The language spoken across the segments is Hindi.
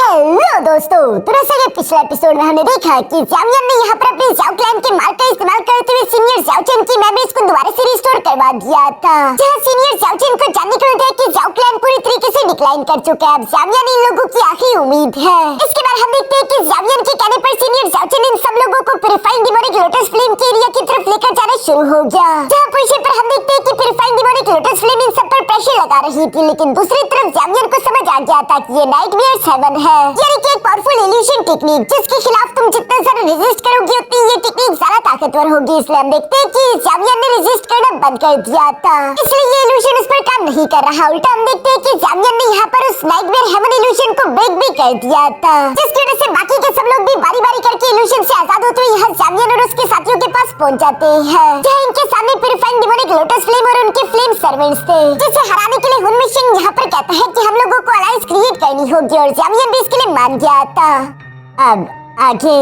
हेलो दोस्तों, तो जैसा कि पिछले एपिसोड में हमने देखा कि ज़ाओलिन ने यहाँ पर अपने ज़ाओ क्लैन के मार्क का इस्तेमाल करते हुए सीनियर ज़ाओ चेन की मेमोरीज को दोबारा से रिस्टोर करवा दिया था। जहाँ सीनियर ज़ाओ चेन को जानने को मिलता है कि ज़ाओ क्लैन पूरी तरीके से डिक्लाइन कर चुका है। अब ज़ाओलिन इन लोगों की आखिरी उम्मीद है। इसके बाद हम देखते हैं कि ज़ाओलिन के कहने पर सीनियर ज़ाओ चेन इन सब लोगों को प्यूरिफाइंग डिमोनिक लोटस फ्लेम के एरिया की तरफ लेकर जाना शुरू हो गया। जहाँ पोजीशन पर हम देखते हैं कि प्यूरिफाइंग डिमोनिक लोटस फ्लेम इन सब पर प्रेशर लगा रही थी, लेकिन दूसरी तरफ ज़ाओलिन को समझ आ गया था कि ये नाइटमेयर 7 है, यानी कि एक पावरफुल इल्यूशन टेक्निक जिसके खिलाफ तुम जितना ज्यादा रेजिस्ट करोगे उतनी ये टेक्निक ज्यादा ताकतवर होगी। इसलिए हम देखते हैं कि ज़ाओलिन ने रेजिस्ट करना बंद कर दिया था, इसलिए ये इल्यूशन उस पर काम नहीं कर रहा। उल्टा हम देखते हैं कि ज़ाओलिन ने यहाँ पर उस नाइटमेयर हेवन इल्यूशन को ब्रेक भी कर दिया था, जिसकी वजह से बाकी के सब लोग भी बारी बारी करके इल्यूशन से आजाद होते हुए यहाँ ज़ाओलिन और उसके साथियों के पास पहुंच जाते हैं, जहाँ इनके सामने प्यूरिफाइंग डिमोनिक लोटस फ्लेम और उनके फ्लेम सर्वेंट्स थे, जिसे हराने के लिए हुनमी शिंग यहाँ पर कहता है कि हम लोगों को अलायंस क्रिएट करनी होगी और ज़ाओलिन भी इसके लिए मान गया था। अब आगे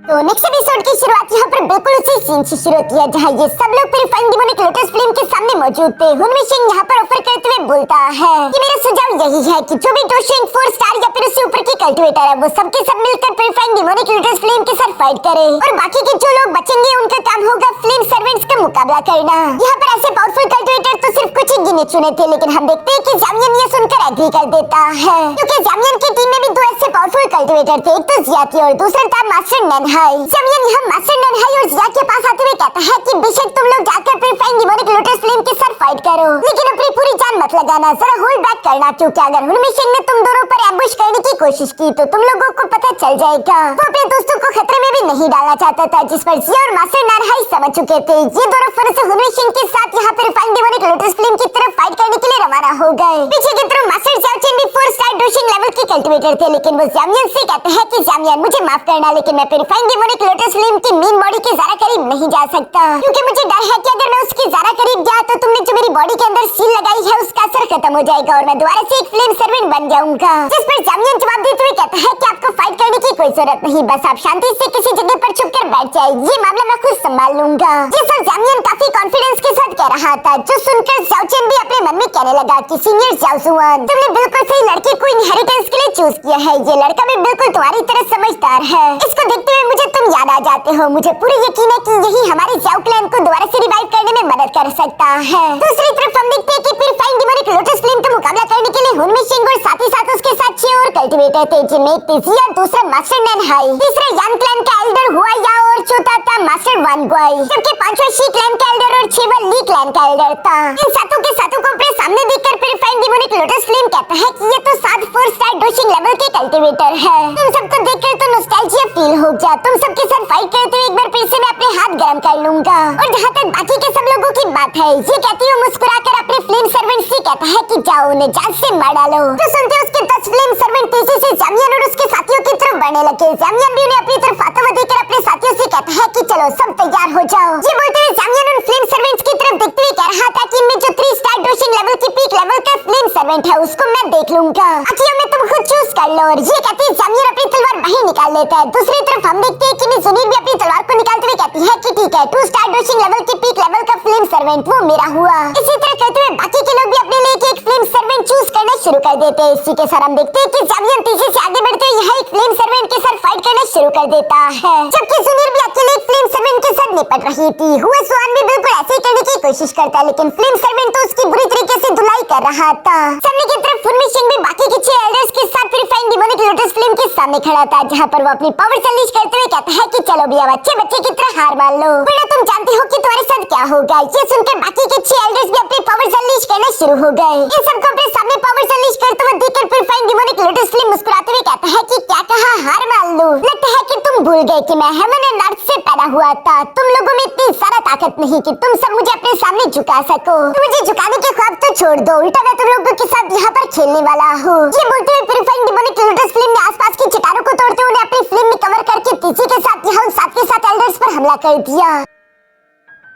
तो नेक्स्ट एपिसोड की शुरुआत यहाँ पर बिल्कुल उसी सीन से शुरू होती है जहाँ ये सब लोग प्यूरिफाइंग डिमोनिक लोटस फ्लेम के सामने मौजूद थे। हुनमी शिंग यहाँ पर ऑफर करते हुए बोलता है कि मेरा सुझाव यही है कि जो भी डोशिंग 4 स्टार या फिर उससे ऊपर की कल्टिवेटर है वो सबके सब मिलकर प्यूरिफाइंग डिमोनिक लोटस फ्लेम के साथ फाइट करे और बाकी के जो लोग बचेंगे उनका काम होगा फ्लेम सर्वेंट्स का मुकाबला करना। यहाँ पर ऐसे पावरफुल कल्टिवेटर तो सिर्फ कुछ ही गिने चुने थे, लेकिन हम देखते हैं कि ज़ाओलिन ये सुनकर एग्री कर देता है, क्योंकि ज़ाओलिन की टीम में भी 2 ऐसे पावरफुल कल्टिवेटर थे, एक तो जिया थी और दूसरा था मास्टर ननहाई। ज़ाओलिन मास्टर ननहाई और जिया के पास आते हुए कहता है कि बेशक तुम लोग जाकर प्यूरिफाइंग डिमोनिक लोटस फ्लेम के साथ फाइट करो, लेकिन अपनी पूरी जान मत लगाना, जरा होल्ड बैक करना, क्योंकि अगर हुनमी शिंग ने तुम दोनों पर एम्बुश करने की कोशिश की तो तुम लोगों को पता चल जाएगा। वो अपने दोस्तों को खतरे में भी नहीं डालना चाहता था, जिस पर जिया और मास्टर ननहाई समझ चुके थे। ये दोनों फौरन से हुनमी शिंग के साथ यहाँ प्यूरिफाइंग डिमोनिक लोटस फ्लेम की तरफ फाइट करने के लिए रवाना हो गए। पीछे की तरफ मास्टर ज़ाओ चेन भी 4 स्टार डोशिंग लेवल के कल्टिवेटर थे, लेकिन वो ज़ाओलिन से कहते हैं कि ज़ाओलिन मुझे माफ करना, लेकिन मैं प्यूरिफाइंग डिमोनिक लोटस फ्लेम की मेन बॉडी के ज़रा करीब नहीं जा सकता, क्योंकि मुझे डर है कि अगर मैं उसके ज़रा करीब गया तो तुमने जो मेरी बॉडी के अंदर सील लगाई है उसका असर खत्म हो जाएगा और मैं दोबारा से एक फ्लेम सर्वेंट बन जाऊंगा। जिस पर ज़ाओलिन जवाब देते हुए कहता है कि आपको फाइट करने की कोई जरूरत नहीं, बस आप शांति से किसी जगह पर छुपकर बैठ जाए, ये मामला मैं खुद संभाल लूंगा। ये सब ज़ाओलिन काफी कॉन्फिडेंस के साथ कह रहा था, जो सुनकर ज़ाओ चेन भी अपने मन में कहने लगा कि सीनियर ज़ाओ जुआन, तुमने बिल्कुल सही लड़के को इनहेरिटेंस के लिए चूज किया है, ये लड़का भी बिल्कुल तुम्हारी तरह समझदार है। इसको देखते हुए मुझे तुम याद आ जाते हो, मुझे पूरी यकीन है कि यही हमारे ज़ाओ क्लैन को दोबारा से रिवाइव करने में मदद कर सकता है। दूसरी तरफ हम देखते हैं कि प्यूरिफाइंग डिमोनिक लोटस फ्लेम का मुकाबला करने के लिए हुनमी शिंग और साथ ही साथ उसके साथ 6 और कल्टिवेटर थे, जिनमें एक थी जिया, दूसरा मास्टर ननहाई, तीसरा यान क्लैन का एल्डर हुआ या और चौथा था मास्टर वान गुआई, जबकि 5वां शी क्लैन का एल्डर और 6वां ली क्लैन का एल्डर था। इन सातों के सातों को अपने सामने देखकर प्यूरिफाइंग डिमोनिक लोटस फ्लेम कहता है कि ये तो 7 4 स्टार डोशिंग लेवल के कल्टिवेटर है। तुम सबको देखकर तो नॉस्टैल्जिया फील हो गया, तुम सबके साथ फाइट करते हुए एक बार फिर से मैं अपने हाथ गरम कर लूंगा। और जहाँ तक बाकी के सब लोगों की बात है, ये कहती हुई मुस्कुराकर अपने फ्लेम सर्वेंट से कहता है कि जाओ उन्हें जान से मार डालो। तो सुनते उसके 10 फ्लेम सर्वेंट तेजी से ज़ाओलिन और उसके साथियों की तरफ बढ़ने लगे। ज़ाओलिन भी उन्हें अपनी तरफ आते हुए देखकर अपने साथियों से कहता है कि चलो सब तैयार हो जाओ। ये बोलते हुए ज़ाओलिन उन फ्लेम सर्वेंट्स की तरफ देखते हुए कह रहा था कि इनमें जो 3 स्टार डोशिंग लेवल की पीक लेवल का फ्लेम सर्वेंट है उसको मैं देख लूंगा, अखियों में तुम खुद चूज कर लो। और ये कहते ज़ाओलिन अपनी तलवार बाहर निकाल लेता है। दूसरी तरफ हम देखते हैं कि ज़ुनीर भी अपनी तलवार को निकालते हुए कहती है कि ठीक है, 2 स्टार डोशिंग लेवल की पीक लेवल का फ्लेम सर्वेंट वो मेरा हुआ। इसी तरह कहते हुए बाकी के लोग भी अपने लिए एक फ्लेम सर्वेंट चूज करना शुरू कर देते हैं। इसी के साथ हम देखते हैं कि ज़ाओलिन तेजी से आगे बढ़ते हुए यहाँ एक फ्लेम सर्वेंट के साथ फाइट करना शुरू कर देता है, जबकि ज़ुनीर भी अकेले एक फ्लेम सर्वेंट के साथ निपट रही थी। हुआ सुआन भी बिल्कुल ऐसे ही करने की कोशिश करता है, लेकिन फ्लेम सर्वेंट तो उसकी बुरी तरीके से धुलाई कर रहा था। सामने की तरफ हुनमी शिंग भी बाकी के 6 एल्डर्स के साथ प्यूरिफाइंग डिमोनिक लोटस फ्लेम के सामने खड़ा था, जहाँ पर वो अपनी पावर अनलीश करते हुए कहता है कि चलो भी अब अच्छे बच्चे की तरह हार मान लो, वरना तुम जानते हो कि तुम्हारे साथ क्या होगा। ये सुनकर बाकी के 6 एल्डर्स भी अपनी पावर अनलीश करना शुरू हो गए। इन सबको अपने सामने पावर अनलीश करते हुए देखकर प्यूरिफाइंग डिमोनिक लोटस फ्लेम मुस्कुराते हुए कहता है कि क्या कहा, हार मान लो? लगता है कि तुम भूल गए कि मैं हेवन एंड अर्थ से पैदा हुआ था। तुम लोगों में इतनी सारा ताकत नहीं कि तुम सब मुझे अपने सामने झुका सको। तो मुझे झुकाने के ख्वाब तो छोड़ दो, उल्टा मैं तुम लोगों के साथ यहाँ पर खेलने वाला हूँ। ये बोलते हुए प्यूरिफाइंग डिमोनिक लोटस फ्लेम ने आसपास की चट्टानों को तोड़ते हुए अपनी फ्लेम में कवर करके तेजी के साथ यहाँ उन 7 के 7 एल्डर्स पर हमला कर दिया।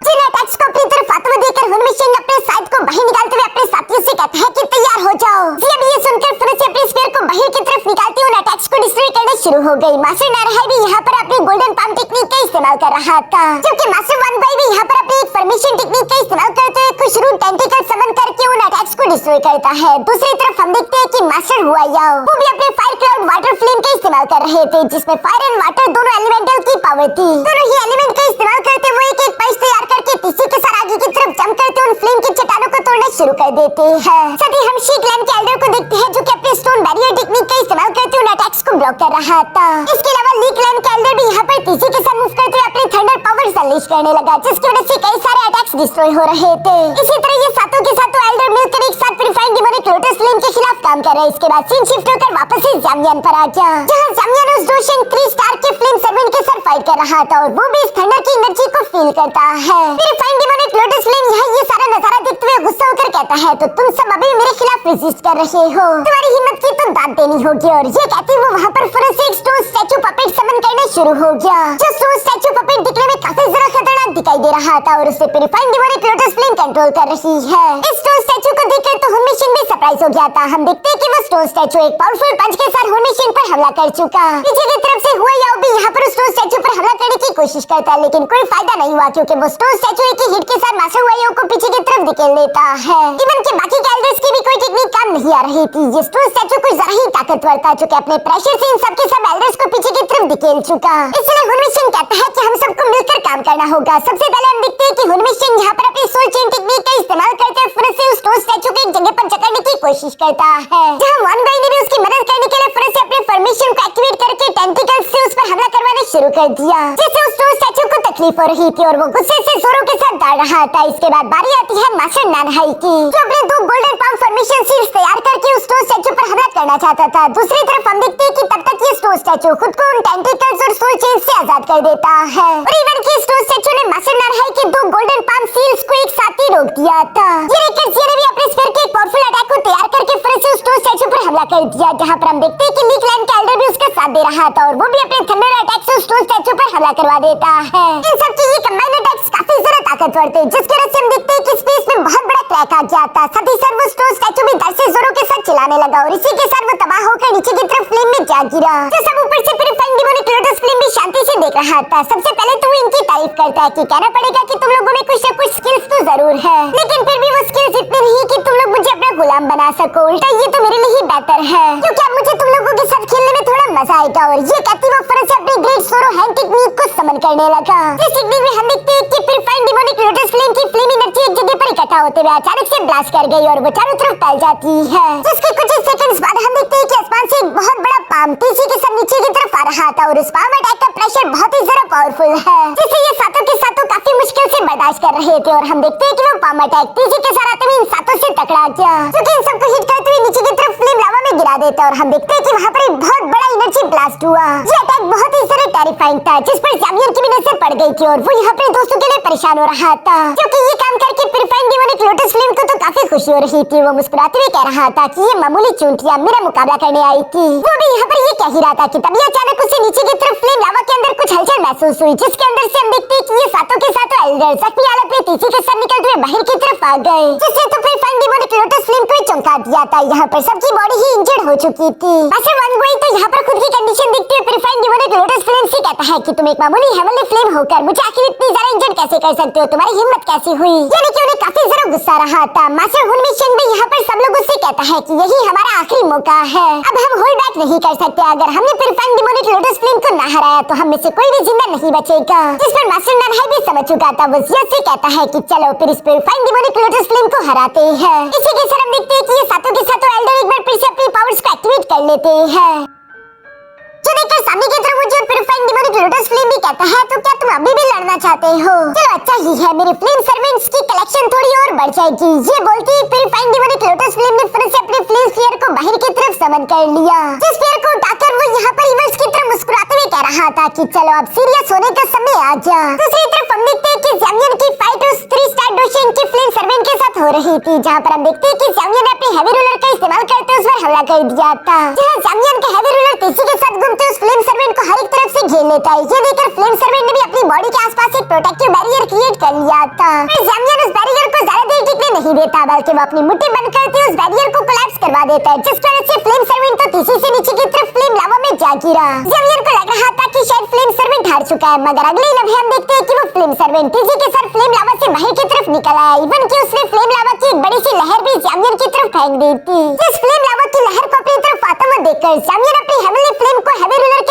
जिन अटैक्स को अपनी तरफ आते हुए देखकर हुनमी शिंग अपने साइड को बाहर निकालते हुए अपने साथियों से कहता है कि तैयार हो जाओ। जिया भी ये सुनकर फिर से अपने स्फीयर को बाहर की तरफ निकालते हुए अटैक्स को डिस्ट्रॉय करना शुरू हो गई। मास्टर ननहाई भी यहाँ पर अपनी गोल्डन पाम टेक्निक का इस्तेमाल कर रहा था, जबकि मास्टर वान गुआई भी यहाँ पर अपनी एक फॉर्मेशन टेक्निक का इस्तेमाल करते हुए कुछ रूट टेंटिकल समन करके उन अटैक्स को डिस्ट्रॉय करता है। दूसरी तरफ हम देखते हैं कि मास्टर हुआ याओ वो भी अपने फायर क्लाउड वाटर इस्तेमाल कर रहे थे, जिसमें फायर एंड वाटर दोनों एलिमेंटल की पावर थी। दोनों ही एलिमेंट का इस्तेमाल करते हुए एक पंच तैयार करके तीसरे के साथ आगे की तरफ जंप करते उन फ्लेम की चट्टानों को तोड़ना शुरू कर देते हैं। साथ ही हम शी क्लैन के एल्डर को देखते हैं जो कि अपने स्टोन बैरियर टेक्निक का इस्तेमाल करते उन अटैक्स को ब्लॉक कर रहा था। इसके अलावा ली क्लैन के एल्डर भी यहाँ पर तीसरे के साथ मूव करते हुए अपने थंडर पावर्स अनलीश करने लगा, जिसकी वजह से कई सारे अटैक्स डिस्ट्रॉय हो रहे थे। इसी तरह ये सातों के सातों एल्डर मिलकर एक साथ प्यूरिफाइंग डिमोनिक लोटस फ्लेम के खिलाफ काम कर रहे हैं। इसके बाद सीन शिफ्ट होकर वापस से ज़ामियन पर आ गया, जहाँ ज़ामियन उस डोशन क्री स्टार के फ्लेम सर्वेंट के साथ फाइट कर रहा था और वो भी इस थंडर की एनर्जी को फील करता है। प्यूरिफाइंग डिमोनिक लोटस फ्लेम यहाँ ये सारा नजारा देखते हुए गुस्सा होकर कहता है, तो तुम सब अभी मेरे खिलाफ रेजिस्ट कर रहे हो, तुम्हारी हिम्मत की तो दाद देनी होगी। और ये कहते वो वहाँ पर फिर से एक स्टोन स्टैचू पपेट समन करना शुरू हो गया, जो स्टोन स्टैचू पपेट दिखने में काफी जरा खतरनाक दिखाई दे रहा था और उसे purifying demonic lotus flame control कर रही है। इस स्टोन स्टैचू को देखकर तो हुन मिशन भी सरप्राइज हो गया था। हम देखते हैं कि वो स्टोन स्टैचू एक पावरफुल पंच के साथ हुन मिशन पर हमला कर चुका। पीछे की तरफ से हुआ याओ भी यहाँ पर उस स्टोन स्टैचू पर हमला करने की कोशिश करता है, लेकिन कोई फायदा नहीं हुआ क्योंकि वो स्टोन स्टैचू एक ही हिट के साथ मास्टर हुआ याओ को पीछे की तरफ धकेल देता है। इवन के बाकी के एल्डर्स की भी कोई टेक्निक काम नहीं आ रही थी। ये स्टोन स्टैचू कुछ जरा ही ताकतवर था जो कि अपने प्रेशर से इन सबके सब एल्डर्स को पीछे की तरफ धकेल चुका। इसलिए हुन मिशन कहता है कि हम सबको मिलकर काम करना होगा। सबसे पहले हम देखते हैं कि हुन मिशन यहाँ पर अपनी सोल चेन टेक्निक का इस्तेमाल करते हुए फिर से उस स्टोन स्टैचू को एक जगह पर जकड़ने की कोशिश करता है, जहाँ वन गाई ने भी उसकी मदद करने के लिए फिर से अपने फॉर्मेशन को एक्टिवेट करके टेंटिकल्स से उस पर हमला करवाना शुरू कर दिया, जिससे उस स्टोन स्टैचू को तकलीफ हो रही थी और वो गुस्से से जोरों के साथ दौड़ रहा था। इसके बाद बारी आती है मास्टर नानहाई की, जो अपने 2 गोल्डन पाम फॉर्मेशन सील्स तैयार करके उस स्टोन स्टैचू पर हमला करना चाहता था। दूसरी तरफ हम देखते हैं कि तब तक ये स्टोन स्टैचू खुद को उन टेंटिकल्स और सोल चेन से आजाद कर देता है और इवन कि स्टोन स्टैचू ने मास्टर नानहाई के 2 गोल्डन पाम सील्स को एक साथ ही रोक दिया था। ये देखकर जिया ने भी अपने स्फीयर के एक पावरफुल अटैक को तैयार करके फिर से उस स्टोन स्टैचू पर हमला कर दिया, जहां पर हम देखते हैं कि ली क्लैन के एल्डर भी उसका साथ दे रहा था और वो भी अपने थंडर अटैक से उस स्टोन स्टैचू पर हमला करवा देता है। इन सब के ये कंबाइंड अटैक्स काफी ज्यादा ताकतवर थे, जिसकी वजह से हम देखते हैं कि स्पेस में बहुत बड़ा क्रैक आ गया था। साथ ही साथ वो स्टोन स्टैचू भी दर से जोरों के साथ चिल्लाने लगा और इसी के साथ वो तबाह होकर नीचे की तरफ फ्लेम में जा गिरा। जो सब ऊपर से प्यूरिफाइंग डिमोनिक लोटस फ्लेम भी शांति से देख रहा था। सबसे पहले तो वो इनकी तारीफ करता है कि कहना पड़ेगा कि तुम लोगों में कुछ न कुछ स्किल्स तो जरूर है, लेकिन फिर भी वो स्किल्स इतनी नहीं कि तुम लोग मुझे अपना गुलाम बना सको। उल्टा ये तो मेरे लिए ही बेहतर है क्योंकि अब मुझे तुम लोगों के साथ खेलने में थोड़ा मजा आएगा। और ये कहती वो फिर से अपनी ग्रेट सोरो हैंड टेक्निक को समन करने लगा। इस टेक्निक में हम देखते हैं कि प्यूरिफाइंग डिमोनिक लोटस फ्लेम की फ्लेम एनर्जी एक जगह पर इकट्ठा होते हुए अचानक से ब्लास्ट कर गई और वो चारों तरफ फैल जाती है, जिसके कुछ ही सेकंड्स बाद हम देखते हैं कि आसमान से एक बहुत बड़ा पाम तेजी के साथ नीचे की तरफ आ रहा था और उस पाम अटैक का प्रेशर बहुत ही ज्यादा पावरफुल है, जिससे ये सातों के सातों काफी मुश्किल से बर्दाश्त कर रहे थे। और हम देखते हैं कि वो पाम अटैक तेजी के साथ आते हुए इन सातों से टकरा गया, जो कि इन सबको हिट करते हुए नीचे की तरफ फ्लेम लावा में गिरा देता है। और हम देखते हैं कि वहाँ पर एक बहुत बड़ा एनर्जी ब्लास्ट हुआ। ये अटैक बहुत ही ज्यादा टेरिफाइंग था, जिस पर ज़ामियन की भी नजर पड़ गई थी और वो यहाँ अपने दोस्तों के लिए परेशान हो रहा था, क्योंकि ये काम करके प्यूरिफाइंग डिमोनिक लोटस फ्लेम को तो काफी खुशी हो रही थी। वो मुस्कुराते हुए कह रहा था कि ये मामूली चूंटियां मेरा मुकाबला करने आई थी। वो भी यहाँ पर ये कह ही रहा था कि तभी अचानक उसे नीचे की तरफ फ्लेम लावा के अंदर कुछ हलचल महसूस हुई, जिसके अंदर से हम देखते हैं कि ये सातों के सातों एल्डर जख्मी हालत में तीसरे के साथ निकलते हुए बाहर की तरफ आ गए, जिससे तो प्यूरिफाइंग डिमोनिक लोटस फ्लेम को चमका दिया था। यहाँ पर सबकी बॉडी ही इंजर्ड हो चुकी थी। मास्टर वन गोई तो यहाँ पर खुद की कंडीशन देखते हुए प्यूरिफाइंग डिमोनिक लोटस फ्लेम से कहता है कि तुम एक मामूली हेवनली फ्लेम होकर मुझे आखिर इतनी ज्यादा इंजर्ड कैसे कर सकते हो, तुम्हारी हिम्मत कैसी हुई। यानी कि उन्हें काफी ज्यादा गुस्सा रहा था। मास्टर हुन मिशन भी यहाँ पर सब लोगों से कहता है कि यही हमारा आखिरी मौका है, अब हम होल्ड बैक नहीं कर सकते। अगर हमने प्यूरिफाइंग डिमोनिक लोटस फ्लेम को ना हराया तो हम में से कोई भी जिंदा नहीं बचेगा। जिस पर मास्टर नानहाई भी समझ चुका था। वो जिया से कहता है कि चलो फिर इस प्यूरिफाइंग डिमोनिक लोटस फ्लेम को हराते हैं। इसी के साथ हम देखते हैं कि ये सातों के सातों एल्डर एक बार फिर से अपनी पावर्स को एक्टिवेट कर लेते हैं, जो देखकर सामने की तरफ मुझे प्यूरिफाइंग डिमोनिक लोटस फ्लेम भी कहता है, तो क्या तुम अभी भी लड़ना चाहते हो? चलो अच्छा ही है, मेरे फ्लेम सर्वेंट्स की कलेक्शन थोड़ी और बढ़ जाएगी। ये बोलती प्यूरिफाइंग डिमोनिक लोटस फ्लेम ने फिर से अपने फ्लेम स्फीयर को बाहर की तरफ समन कर लिया। जिस स्फीयर को उठाकर वो यहाँ पर इवर्स की तरफ मुस्कुराते हुए कह रहा था कि चलो अब सीरियस होने का समय आ गया। दूसरी तरफ हम देखते हैं कि ज़ामियन की फाइट उस 3 स्टार डोशन की फ्लेम सर्वेंट के साथ हो रही थी, जहाँ पर हम देखते हैं कि ज़ामियन ने अपने हेवी रूलर का इस्तेमाल करते उस पर हमला कर दिया था, जहाँ ज़ामियन के हेवी रूलर तेजी के साथ घूमते उस फ्लेम सर्वेंट को हर एक तरफ से घेर लेता है। ये देखकर फ्लेम सर्वेंट ने भी अपनी बॉडी के आसपास एक प्रोटेक्टिव बैरियर क्रिएट कर लिया था। फिर ज़ामियन उस बैरियर को ज्यादा देर टिकने नहीं देता, बल्कि वो अपनी मुट्ठी बंद करके उस बैरियर को कोलैप्स करवा देता है, जिस वजह से फ्लेम सर्वेंट तो तेजी से नीचे की तरफ फ्लेम लावा में जा गिरा। ज़ामियन को लग रहा था कि शायद फ्लेम सर्वेंट हार चुका है, मगर अगले ही लम्हे हम देखते हैं कि वो फ्लेम सर्वेंट तेजी के साथ फ्लेम लावा से बाहर की तरफ निकल आया। इवन कि उसने फ्लेम लावा की एक बड़ी सी लहर भी ज़ामियन की तरफ फेंक दी थी। इस फ्लेम लावा की लहर को अपनी तरफ आता हुआ देखकर ज़ामियन अपनी हेवनली फ्लेम को heavy ruler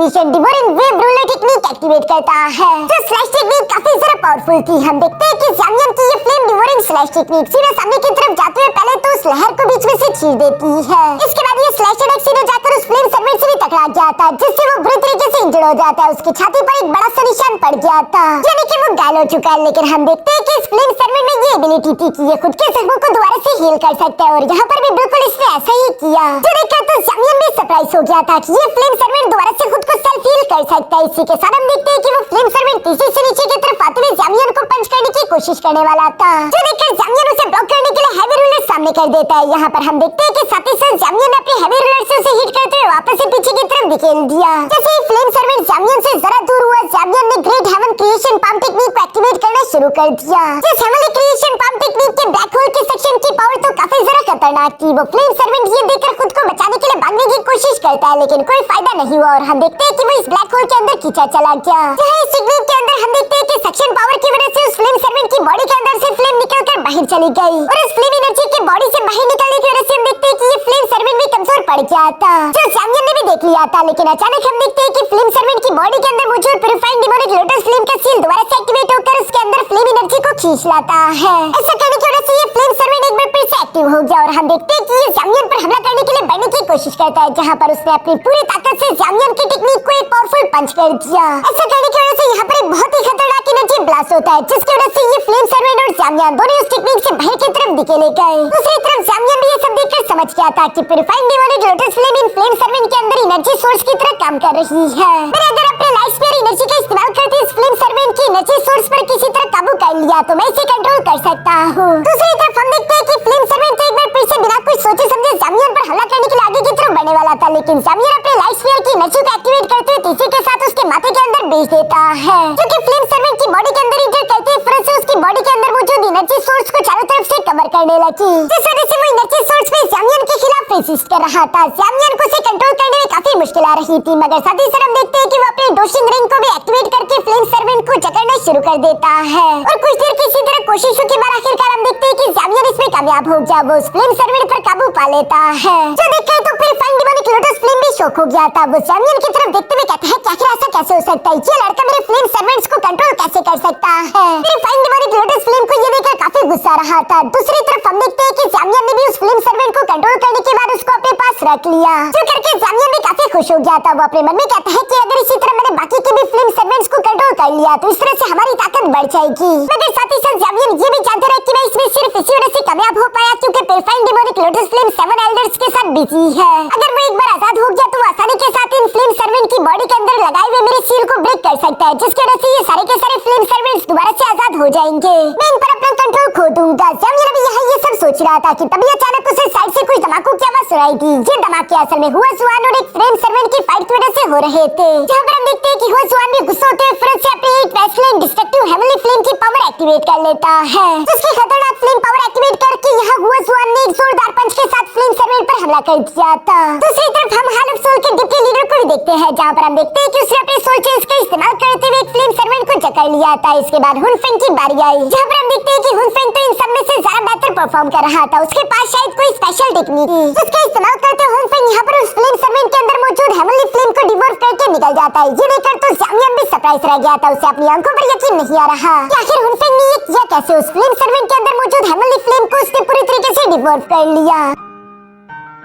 activation devouring wave ruler technique activate करता है। जो स्लैश टेक्निक काफी ज्यादा पावरफुल थी। हम देखते हैं कि ज़ामियन की ये फ्लेम डिवोरिंग स्लैश टेक्निक सीधे सामने की तरफ जाते हुए पहले तो उस लहर को बीच में से चीर देती है। इसके बाद ये स्लैश अटैक सीधे जाकर उस फ्लेम सर्वेंट से भी टकरा गया था, जिससे वो बुरी तरीके से इंजर्ड हो जाता है। उसकी छाती पर एक बड़ा सा निशान पड़ गया था, यानी कि वो घायल हो चुका है। लेकिन हम देखते हैं कि इस फ्लेम सर्वेंट में ये एबिलिटी थी कि ये खुद के जख्मों को दोबारा से हील कर सकता है, और यहाँ पर भी बिल्कुल इसने ऐसा ही किया। जो देखकर तो ज़ामियन भी सरप्राइज हो गया था कि ये फ्लेम सर्वेंट दोबारा से खुद को सेल्फ हील कर सकता है। इसी के साथ हम देखते हैं कि वो फ्लेम सर्वेंट तेजी से नीचे की तरफ आते हुए ज़ामियन को पंच करने की कोशिश करने वाला था, जो देखकर ज़ामियन उसे ब्लॉक करने के लिए हैवी रूलर सामने कर देता है। यहाँ पर हम देखते हैं कि साथ ही साथ ज़ामियन ने अपने हैवी रूलर से उसे हिट करते हुए वापस से पीछे की तरफ धकेल दिया। जैसे ही फ्लेम सर्वेंट ज़ामियन से जरा दूर हुआ, ज़ामियन ने great heaven creation palm technique को एक्टिवेट करना शुरू कर दिया। जिस हेवनली क्रिएशन पाम टेक्निक के ब्लैक होल के सेक्शन की पावर तो काफी जरा खतरनाक थी। वो फ्लेम सर्वेंट ये देखकर खुद को बचाने के लिए भागने की कोशिश करता है, लेकिन कोई फायदा नहीं हुआ, और हम देखते हैं कि वो इस ब्लैक होल के अंदर खींचा चला गया। इस टेक्निक के अंदर हम देखते हैं कि सेक्शन पावर की वजह से उस फ्लेम सर्वेंट की बॉडी के अंदर से फ्लेम निकलकर बाहर चली गई, और उस फ्लेम एनर्जी के बॉडी से बाहर निकलने की वजह से हम देखते हैं कि ये फ्लेम सर्वेंट भी कमजोर पड़ गया था, जो ज़ामियन ने भी देख लिया था। लेकिन अचानक हम देखते हैं कि फ्लेम सर्वेंट की बॉडी के अंदर मौजूद प्यूरिफाइंग डिमोनिक लोटस फ्लेम का सील दोबारा से एक्टिवेट होकर उसके अंदर फ्लेम एनर्जी को खींच लाता है। ऐसा करने की वजह से ये फ्लेम सर्वेंट एक बार फिर से एक्टिव हो गया, और हम देखते हैं कि ये ज़ामियन पर हमला करने के लिए बढ़ने की कोशिश करता है, जहां पर उसने अपनी पूरी ताकत से ज़ामियन की टेक्निक को एक पावरफुल पंच कर दिया। ऐसा करने की वजह से यहाँ पर एक बहुत ही खतरनाक एनर्जी ब्लास्ट होता है, जिसकी वजह से ये फ्लेम सर्वेंट और ज़ामियन दोनों उस टेक्निक से बाहर की तरफ धकेले गए। दूसरी तरफ ज़ामियन भी ये सब देखकर समझ गया था कि प्यूरिफाइंग डिमोनिक लोटस फ्लेम इन फ्लेम सर्वेंट के अंदर एनर्जी सोर्स की तरह काम कर रही है। मैंने अगर अपने लाइफ स्पेयर एनर्जी का इस्तेमाल करके इस फ्लेम सर्वेंट की एनर्जी सोर्स पर किसी तरह काबू कर लिया तो मैं इसे कंट्रोल कर सकता हूँ। दूसरी तरफ हम देखते हैं कि फ्लेम सर्वेंट तो एक बार फिर से बिना कुछ सोचे समझे ज़ामियन पर हमला करने के लिए आगे की तरफ बढ़ने वाला था, लेकिन ज़ामियन अपने लाइफ स्पेयर की एनर्जी को एक्टिवेट करते हुए तीसरे के साथ उसके माथे के अंदर भेज देता है, जो कि फ्लेम सर्वेंट की बॉडी के अंदर इंटर करते ही फिर से उसकी बॉडी के अंदर मौजूद एनर्जी सोर्स को चारों तरफ से कवर करने लगी, जिस वजह से वो एनर्जी सोर्स पे ज़ामियन के खिलाफ रेसिस्ट कर रहा था। ज़ामियन को उसे कंट्रोल करने में काफी मुश्किल आ रही थी, मगर साथ ही साथ हम देखते हैं कि वो अपने डोशिंग रिंग को भी एक्टिवेट करके फ्लेम सर्वेंट को जकड़ना शुरू कर देता है, और कुछ देर किसी तरह कोशिशों के बाद आखिरकार हम देखते हैं कि ज़ामियन इसमें कामयाब हो गया। वो उस फ्लेम सर्वेंट पर काबू पा लेता है, जो देखकर तो प्यूरिफाइंग डिमोनिक लोटस फ्लेम भी शॉक हो गया था। वो ज़ामियन की तरफ देखते हुए कहता है कि आखिर ऐसा कैसे हो सकता है, ये लड़का मेरे फ्लेम सर्वेंट्स को कंट्रोल कैसे कर सकता है। प्यूरिफाइंग डिमोनिक लोटस फ्लेम को ये देखकर काफी गुस्सा रहा था। दूसरी तरफ हम देखते हैं कि ज़ामियन ने भी उस फ्लेम सर्वेंट को कंट्रोल करने के बाद उसको अपने पास रख लिया, जो करके ज़ामियन भी काफी खुश हो गया था। वो अपने मन में कहता है कि अगर इसी तरह मैंने बाकी के भी फ्लेम सर्वेंट्स को कंट्रोल कर लिया तो इस तरह से हमारी ताकत बढ़ जाएगी। मगर साथ ही साथ ज़ामियन ये भी जानता रहा कि मैं इसमें सिर्फ इसी वजह से कामयाब हो पाया क्योंकि purifying demonic lotus flame 7 elders के साथ बिजी है। अगर वो एक बार आजाद हो गया तो वो आसानी के साथ इन फ्लेम सर्वेंट की बॉडी के अंदर लगाए हुए मेरे सील को ब्रेक कर सकता है, जिसकी वजह से ये सारे के सारे फ्लेम सर्वेंट्स दोबारा से आजाद हो जाएंगे। मैं इन पर अपना कंट्रोल खो दूंगा। ज़ामियन अभी यहाँ ये सब सोच रहा था कि तभी अचानक उसे साइड से कुछ धमाकों की आवाज सुनाई दी। ये धमाके असल में हुआ जुआन और एक फ्लेम सर्वेंट की फाइट की वजह से हो रहे थे, जहाँ पर हम देखते हैं कि हुआ जुआन भी गुस्सा होते हुए फिर से अपनी एक वेस्टलैंड डिस्ट्रक्टिव हेवनली फ्लेम की पावर एक्टिवेट कर लेता है, जिसकी खतरनाक फ्लेम पावर एक्टिवेट करके यहाँ हुआ जुआन ने एक जोरदार पंच के साथ फ्लेम सर्वेंट पर हमला कर दिया था। दूसरी तरफ हम हाल ऑफ सोल के डिप्टी लीडर को भी देखते हैं, जहाँ पर हम देखते हैं कि उसने अपने सोल चेंज का इस्तेमाल करते हुए एक फ्लेम सर्वेंट को जकड़ लिया था। इसके बाद हुनफेंग की बारी आई, जहाँ पर हम देखते हैं कि हुनफेंग तो इन सब में से ज्यादा बेहतर परफॉर्म कर रहा था। उसके पास शायद कोई स्पेशल टेक्निक थी, जिसका इस्तेमाल करते हुए हुनफेंग यहाँ पर उस फ्लेम सर्वेंट के अंदर मौजूद हेवनली फ्लेम को डिवोर्स करके निकल जाता है। ये देखकर तो ज़ामियन भी सरप्राइज रह गया था, उसे अपनी आंखों पर यकीन नहीं आ रहा कि आखिर हुनफेंग ने ये किया कैसे। उस फ्लेम सर्वेंट के अंदर मौजूद हेवनली फ्लेम को उसने पूरी तरीके से डिवोर्स कर लिया,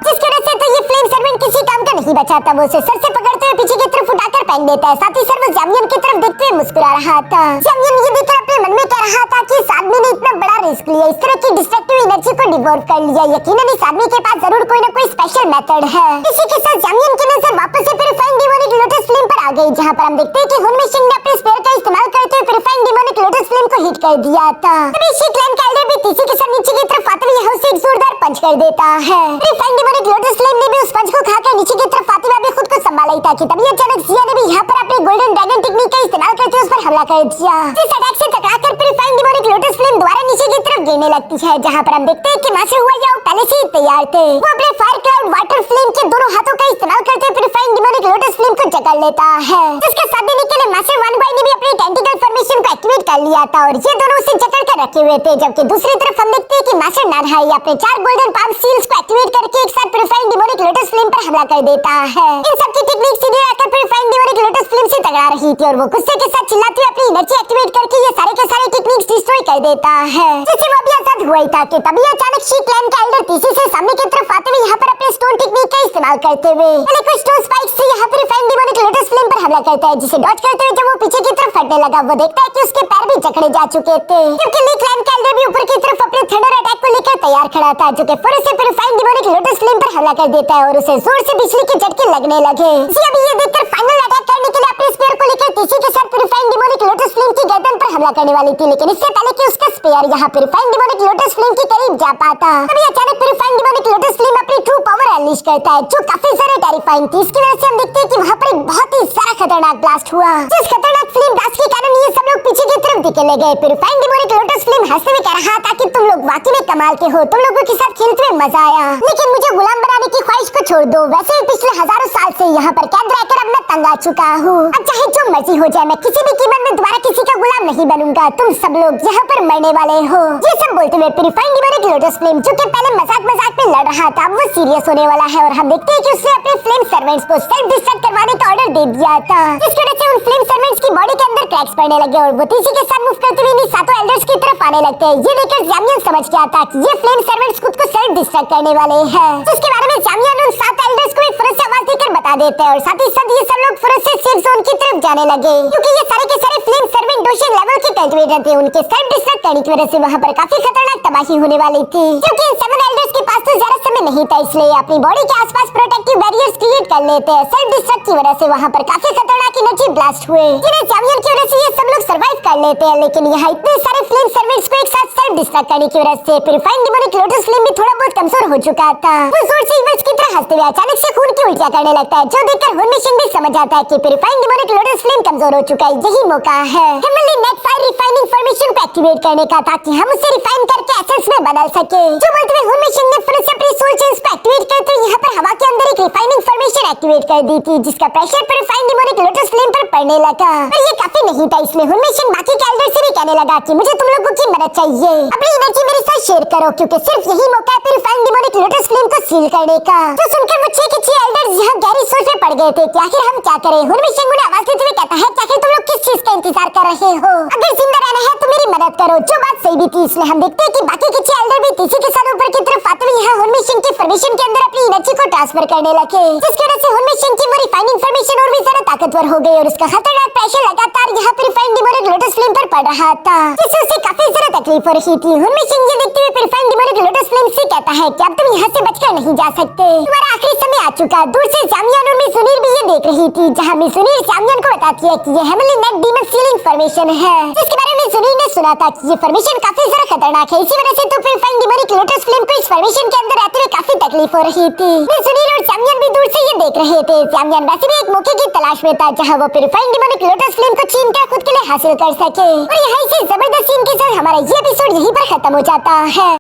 जिसकी वजह से तो ये फ्लेम सर्वेंट किसी काम का नहीं बचा था। वो उसे सर से पकड़ते हुए पीछे की तरफ उठाकर फेंक देता है। साथ ही साथ वो ज़ामियन की तरफ देखते हुए मुस्कुरा रहा था। ज़ामियन ये देखकर अपने मन में कह रहा था कि इस आदमी ने इतना बड़ा रिस्क लिया, इस तरह की डिस्ट्रक्टिव एनर्जी को डिवोर्स कर लिया। यकीनन इस आदमी के पास जरूर कोई न कोई स्पेशल मेथड है। इसी के साथ ज़ामियन की नजर वापस से प्यूरिफाइंग डिमोनिक लोटस फ्लेम पर आ गई, जहाँ पर हम देखते हैं कि हुनमिशिंग ने अपने स्पेयर का इस्तेमाल करते हुए प्यूरिफाइंग डिमोनिक लोटस फ्लेम को हिट कर दिया था। तभी शीक्लैंड का एल्डर भी तीसरे के साथ नीचे की तरफ आते हुए यहाँ से एक जोरदार पंच कर देता है। प्यूरिफाइंग डिमोनिक लोटस फ्लेम ने भी उस पंच को खाकर नीचे की तरफ आते हुए खुद को संभाला ही था कि तभी अचानक जिया ने भी यहाँ पर अपने गोल्डन ड्रैगन टेक्निक का इस्तेमाल करके उस पर हमला कर दिया। इस अटैक से टकराकर प्यूरिफाइंग डिमोनिक लोटस फ्लेम दोबारा नीचे की तरफ गिरने लगती है, जहाँ पर हम देखते हैं कि मास्टर हुआ याओ पहले से ही तैयार थे। वो अपने फायर क्लाउड वाटर फ्लेम के दोनों हाथों का इस्तेमाल करते हुए purifying demonic demonic lotus flame को जकड़ लेता है, जिसके साथ देने के लिए मास्टर वान गुआई ने भी अपने टेंटिकल फॉर्मेशन को एक्टिवेट कर लिया था और ये दोनों उसे जकड़ कर रखे हुए थे। जबकि दूसरी तरफ हम देखते हैं कि मास्टर नारहाई अपने 4 गोल्डन पाम सील्स को एक्टिवेट करके एक साथ प्यूरिफाइंग डिमोनिक लोटस फ्लेम पर हमला कर देता है। इन सब की टेक्निक सीधे आकर प्यूरिफाइंग डिमोनिक लोटस फ्लेम से टकरा रही थी और वो गुस्से के साथ चिल्लाते हुए अपनी एनर्जी एक्टिवेट करके ये सारे के सारे टेक्निक्स डिस्ट्रॉय कर देता है, जिससे वो भी आजाद हुआ ही था कि तभी अचानक शी क्लैन का एल्डर तीसरी से सामने की तरफ आते हुए यहाँ पर अपने स्टोन टेक्निक का इस्तेमाल करते हुए कुछ स्टोन स्पाइक्स से यहाँ पर प्यूरिफाइंग डिमोनिक लोटस फ्लेम पर हमला करता है, जिसे डॉज करते हुए जब वो पीछे की तरफ हटने लगा वो देखता है कि उसके पैर भी जकड़े जा चुके थे, क्योंकि ली क्लैन का एल्डर भी ऊपर की तरफ अपने थंडर अटैक को लेकर तैयार खड़ा था, जो कि फौरन से प्यूरिफाइंग डिमोनिक लोटस फ्लेम पर हमला कर देता है और उसे जोर से बिजली के झटके लगने लगे। अभी ये देखकर फाइनल अटैक करने के लिए अपने स्पेयर को लेकर तीसरी के साथ प्यूरिफाइंग डिमोनिक लोटस फ्लेम की गर्दन पर हमला करने वाली थी, लेकिन इससे पहले कि उसका स्पेयर यहाँ प्यूरिफाइंग डिमोनिक लोटस फ्लेम के करीब जा पाता, तभी अचानक प्यूरिफाइंग डिमोनिक लोटस फ्लेम अपनी ट्रू पावर अनलीश करता है, जो काफी ज्यादा टेरिफाइंग थी। इसकी वजह से हम देखते हैं कि वहाँ पर एक बहुत ही सारा खतरनाक ब्लास्ट हुआ, जिस खतरनाक फ्लेम ब्लास्ट के कारण ये सब लोग पीछे की तरफ धकेले गए। प्यूरिफाइंग डिमोनिक लोटस फ्लेम हंसते हुए कह रहा था कि तुम लोग वाकई में कमाल के हो, तुम लोगों के साथ खेलते हुए मजा आया, लेकिन मुझे गुलाम बनाने की ख्वाहिश को छोड़ दो। वैसे भी पिछले हजारों साल से यहाँ पर कैद रहकर अब मैं तंग आ चुका हूँ, अब चाहे जो मर्जी हो जाए मैं किसी भी कीमत में दोबारा किसी का गुलाम नहीं बनूंगा, तुम सब लोग यहाँ पर मरने वाले हो। ये सब बोलते हुए प्यूरिफाइंग डिमोनिक लोटस फ्लेम, जो कि पहले मजाक मजाक में लड़ रहा था, अब वो सीरियस होने वाला है और हम देखते हैं कि उसने अपने फ्लेम सर्वेंट्स को सेल्फ डिस्ट्रक्ट करवाने का ऑर्डर दे दिया था, जिसकी वजह से उन फ्लेम सर्वेंट्स की बॉडी के अंदर क्रैक्स पड़ने लगे और वो तेजी के साथ मूव करते हुए इन सातों एल्डर्स की तरफ आने लगते हैं। ये देखकर जामियन समझ गया था कि ये फ्लेम सर्वेंट्स खुद को सेल्फ डिस्ट्रक्ट करने वाले हैं, जिसके बारे में जामियन उन 7 एल्डर्स को एक फौरन से आवाज देकर बता देते हैं और साथ ही साथ ये सब लोग फौरन से सेफ जोन की तरफ जाने लगे, क्योंकि ये सारे के सारे फ्लेम सर्वेंट डोशन लेवल के कल्टिवेटर थे। उनके सेल्फ डिस्ट्रक्ट करने की वजह से वहाँ पर काफी खतरनाक तबाही होने वाली थी, क्योंकि इन 7 एल्डर्स के पास तो ज्यादा समय नहीं था, इसलिए अपनी बॉडी के आसपास प्रोटेक्टिव बैरियर्स क्रिएट कर लेते हैं। सेल्फ डिस्ट्रक्ट की वजह से वहाँ पर काफी खतरनाक एनर्जी ब्लास्ट हुए, जिन्हें जामियन की वजह से ये सब लोग सर्वाइव कर लेते हैं, लेकिन यहाँ इतने सारे फ्लेम सर्वेंट्स को एक साथ सेल्फ डिस्ट्रक्ट करने की वजह से प्यूरिफाइंग डिमोनिक लोटस फ्लेम भी थोड़ा बहुत कमजोर हो चुका था। वो जोर से इवल्स की तरह हंसते हुए अचानक से खून की उल्टियां करने लगता है, जो देखकर हुनमिशिन भी समझ आता है कि प्यूरिफाइंग डिमोनिक लोटस फ्लेम कमजोर हो चुका है। यही मौका है हेमनली नेट फायर रिफाइनिंग फॉर्मेशन को एक्टिवेट करने का, ताकि हम उसे रिफाइन करके एसेंस में बदल सके। जो बोलते हुए हुनमिशिन ने फिर से अपनी सोल चेंज को एक्टिवेट करते हुए यहाँ पर हवा के अंदर एक रिफाइनिंग फॉर्मेशन एक्टिवेट कर दी थी, जिसका pressure purifying demonic lotus flame पर पड़ने लगा, पर ये काफी नहीं था, इसलिए हुनमिशिन बाकी के एल्डर से भी कहने लगा कि मुझे तुम लोगों की मदद चाहिए, अपनी एनर्जी मेरे साथ शेयर करो, क्योंकि सिर्फ यही मौका है प्यूरिफाइंग डिमोनिक लोटस फ्लेम को सील करने का। तो सुनकर वो 6 के 6 एल्डर्स यहाँ गहरी सोच में पड़ गए थे कि आखिर हम क्या करें। हुनमिशिन उन्हें आवाज देते हुए कहता है कि आखिर तुम लोग किस चीज का इंतजार कर रहे हो, अगर जिंदा रहना है तो मेरी मदद करो, जो बात सही भी थी। इसलिए हम देखते हैं कि बाकी के 6 एल्डर भी तीसरे के साथ ऊपर की तरफ आते हुए यहाँ हुनमिशिन की फॉर्मेशन के अंदर अपनी एनर्जी को ट्रांसफर करने लगे, जिसकी वजह से हुनमिशिन की वो रिफाइनिंग फॉर्मेशन और भी ज्यादा ताकतवर हो गई और उसका खतरनाक प्रेशर लगातार यहाँ प्यूरिफाइंग डिमोनिक लोटस फ्लेम पर पड़ रहा था, जिससे उसे काफी ज्यादा तकलीफ हो रही थी। हुनमिशिन ये देखते हुए प्यूरिफाइंग डिमोनिक लोटस फ्लेम से कहता है कि अब तुम यहाँ से बचकर नहीं जा सकते, तुम्हारा आखिरी समय आ चुका। दूर से जामियन और मिसुनीर भी ये देख रही थी, जहाँ मिसुनीर जामियन को बताती है कि ये हेमनली नेट डीमन सीलिंग फॉर्मेशन है, जिसके बारे में मिसुनीर ने सुना था कि ये फॉर्मेशन काफी ज्यादा खतरनाक है, इसी वजह से तो प्यूरिफाइंग डिमोनिक लोटस फ्लेम को इस फॉर्मेशन के अंदर रहते हुए काफी तकलीफ हो रही थी। मिसुनीर और जामियन भी दूर से ये देख रहे थे। जामियन वैसे भी एक मौके की तलाश में था, जहाँ वो प्यूरिफाइंग डिमोनिक लोटस फ्लेम को छीन कर खुद के लिए हासिल कर सके, और यहाँ इसी जबरदस्त सीन के साथ हमारा ये एपिसोड यहीं पर खत्म हो जाता है।